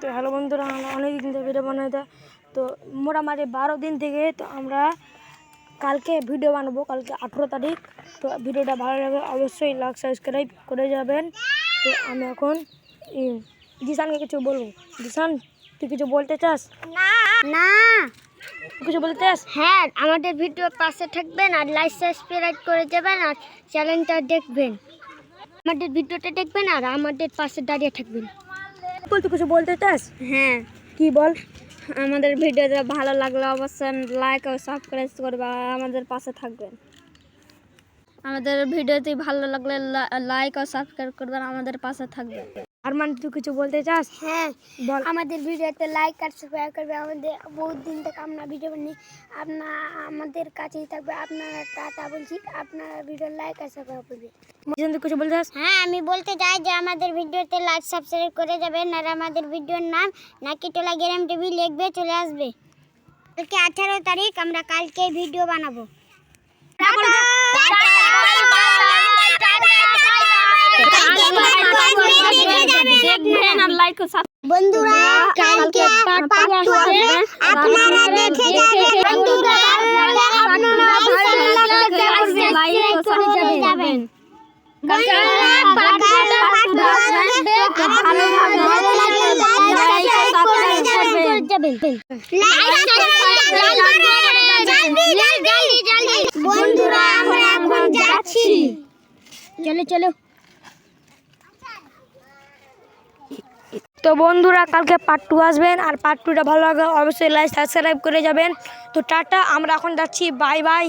তো হ্যালো বন্ধুরা, আমরা অনেকদিন থেকে ভিডিও বানাই দেয়। তো মোটামুটি 12 দিন থেকে তো আমরা কালকে ভিডিও বানাবো, কালকে 18 তারিখ। তো ভিডিওটা ভালো লাগে অবশ্যই লাইক সাবস্ক্রাইব করে যাবেন। তো আমি এখন জিসানকে কিছু বলবো। জিসান, তুই কিছু বলতে চাস? না না তুই কিছু বলতে চাস? হ্যাঁ, আমাদের ভিডিও পাশে থাকবেন আর লাইক সাবস্ক্রাইব করে যাবেন আর চ্যানেলটা দেখবেন, আমাদের ভিডিওটা দেখবেন আর আমাদের পাশে দাঁড়িয়ে থাকবেন। তুই কিছু বলতে চাস? হ্যাঁ, কি বল? আমাদের ভিডিওটা ভালো লাগলে অবশ্যই লাইক ও সাবস্ক্রাইব করবেন আর আমাদের পাশে থাকবেন। আমাদের ভিডিওটি ভালো লাগলে লাইক ও সাবস্ক্রাইব করবেন, আমাদের পাশে থাকবেন। আরমান, তুই কিছু বলতে চাস? হ্যাঁ, বল। আমাদের ভিডিওতে লাইক আর সাবস্ক্রাইব করবে। আমাদের বহুত দিন থেকে আমরা ভিডিও বানিয়ে আমাদের কাছেই থাকবে। আপনারা টাটা বলছি, আপনারা ভিডিও লাইক আর সাবস্ক্রাইব করবে। জিসান, তুই কিছু বলতে চাস? হ্যাঁ, আমি বলতে চাই যে আমাদের ভিডিওতে লাইক সাবস্ক্রাইব করে যাবেন আর আমাদের ভিডিওর নাম নাকিটোলা গেম টিভি লিখবে, চলে আসবে। কালকে 18 তারিখ আমরা কালকে ভিডিও বানাবো। বন্ধুরা, কালকে পার্ট 2 আসবে, আপনারা দেখে যাবেন। বন্ধুরা, আমরা এখন যাচ্ছি। চলো চলো। তো বন্ধুরা, কালকে পার্ট 2 আসবেন আর পার্ট 2টা ভালো লাগে অবশ্যই লাইক সাবস্ক্রাইব করে যাবেন। তো টাটা, আমরা এখন যাচ্ছি, বাই বাই।